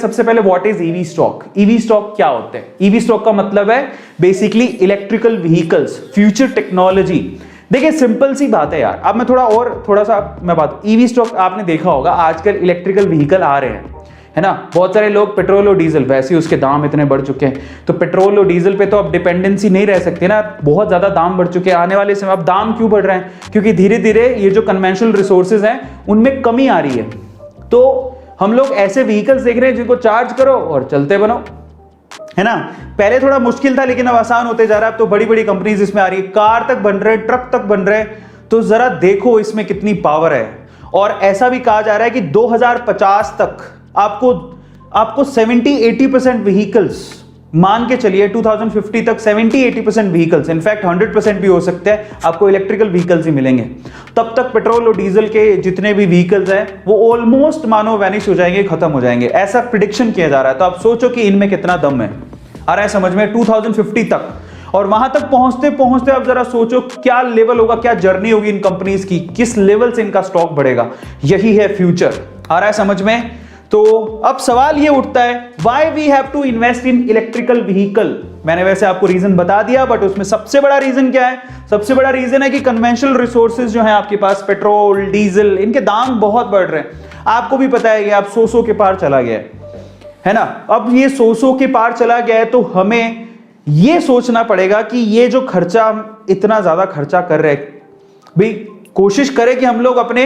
सबसे पहले what is EV stock. EV stock क्या होते हैं? ईवी स्टॉक का मतलब है basically electrical vehicles, future technology. देखिए सिंपल सी बात है यार, अब मैं थोड़ा सा मैं बात, ईवी स्टॉक आपने देखा होगा आजकल इलेक्ट्रिकल व्हीकल आ रहे हैं, है ना। बहुत सारे लोग पेट्रोल और डीजल, वैसे ही उसके दाम इतने बढ़ चुके हैं, तो पेट्रोल और डीजल पे तो अब डिपेंडेंसी नहीं रह सकती ना, बहुत ज्यादा दाम बढ़ चुके हैं। आने वाले समय अब दाम क्यों बढ़ रहे हैं? क्योंकि धीरे धीरे ये जो कन्वेंशनल रिसोर्सेज हैं उनमें कमी आ रही है। तो हम लोग ऐसे व्हीकल्स देख रहे हैं जिनको चार्ज करो और चलते बनो, है ना। पहले थोड़ा मुश्किल था लेकिन अब आसान होते जा रहा है। अब तो बड़ी बड़ी कंपनीज इसमें आ रही है, कार तक बन रहे हैं, ट्रक तक बन रहे हैं। तो जरा देखो इसमें कितनी पावर है। और ऐसा भी कहा जा रहा है कि 2050 तक आपको 70-80% व्हीकल्स, मान के चलिए 2050 तक 70-80% व्हीकल्स, इनफैक्ट 100% भी हो सकते हैं, आपको इलेक्ट्रिकल व्हीकल्स ही मिलेंगे। तब तक पेट्रोल और डीजल के जितने भी व्हीकल्स हैं वो ऑलमोस्ट मानो वैनिश हो जाएंगे, खत्म हो जाएंगे, ऐसा प्रिडिक्शन किया जा रहा है। तो आप सोचो कि इनमें कितना दम है, आ रहा है समझ में, 2050 तक। और वहां तक पहुंचते पहुंचते अब जरा सोचो क्या लेवल होगा, क्या जर्नी होगी इन कंपनीज की, किस लेवल से इनका स्टॉक बढ़ेगा। यही है फ्यूचर, आ रहा है समझ में। तो अब सवाल ये उठता है, why we have to invest in electrical vehicle. मैंने वैसे आपको रीजन बता दिया, बट उसमें सबसे बड़ा रीजन क्या है? सबसे बड़ा रीजन है कि कन्वेंशनल रिसोर्सेज जो है आपके पास, पेट्रोल डीजल, इनके दाम बहुत बढ़ रहे हैं। आपको भी पता है कि आप 100 के पार चला गया है ना। अब ये 100 के पार चला गया है तो हमें ये सोचना पड़ेगा कि ये जो खर्चा, इतना ज्यादा खर्चा कर रहे हैं, भाई कोशिश करें कि हम लोग अपने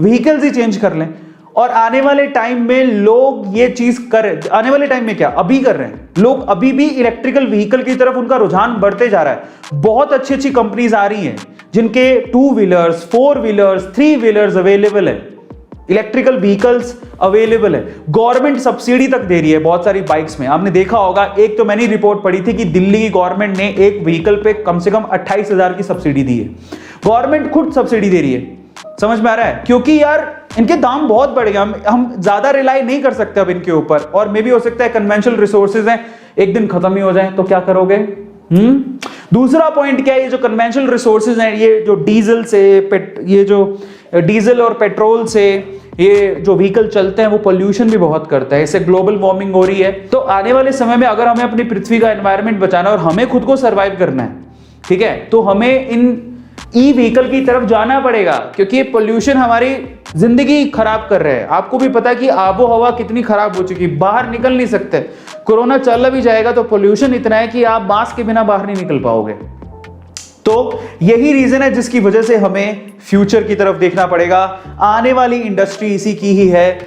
व्हीकल्स ही चेंज कर लें। और आने वाले टाइम में लोग ये चीज करें, आने वाले टाइम में क्या अभी कर रहे हैं लोग, अभी भी इलेक्ट्रिकल व्हीकल की तरफ उनका रुझान बढ़ते जा रहा है। बहुत अच्छी अच्छी कंपनीज आ रही हैं जिनके 2 व्हीलर्स, 4 व्हीलर्स, 3 व्हीलर्स अवेलेबल है, इलेक्ट्रिकल व्हीकल्स अवेलेबल है। गवर्नमेंट सब्सिडी तक दे रही है बहुत सारी बाइक्स में। आपने देखा होगा, एक तो मैंने रिपोर्ट पढ़ी थी कि दिल्ली की गवर्नमेंट ने एक व्हीकल पे कम से कम 28,000 की सब्सिडी दी है। गवर्नमेंट खुद सब्सिडी दे रही है, समझ में आ रहा है। क्योंकि यार इनके दाम बहुत बढ़ गए, हम ज्यादा रिलाई नहीं कर सकते अब इनके ऊपर। और मे भी हो सकता है कन्वेंशनल रिसोर्सेज हैं, एक दिन खत्म ही हो जाए तो क्या करोगे? दूसरा पॉइंट क्या है, ये जो कन्वेंशनल रिसोर्सेज हैं, ये जो डीजल से, ये जो डीजल और पेट्रोल से ये जो व्हीकल चलते हैं वो पोल्यूशन भी बहुत करता है, इससे ग्लोबल वार्मिंग हो रही है। तो आने वाले समय में अगर हमें अपनी पृथ्वी का एनवायरनमेंट बचाना है और हमें खुद को सर्वाइव करना है, ठीक है, तो हमें इन ई व्हीकल की तरफ जाना पड़ेगा। क्योंकि ये पोल्यूशन हमारी जिंदगी खराब कर रहे हैं। आपको भी पता है कि आबो हवा कितनी खराब हो चुकी, बाहर निकल नहीं सकते। कोरोना चल भी जाएगा तो पोल्यूशन इतना है कि आप मास्क के बिना बाहर नहीं निकल पाओगे। तो यही रीजन है जिसकी वजह से हमें फ्यूचर की तरफ देखना पड़ेगा। आने वाली इंडस्ट्री इसी की ही है।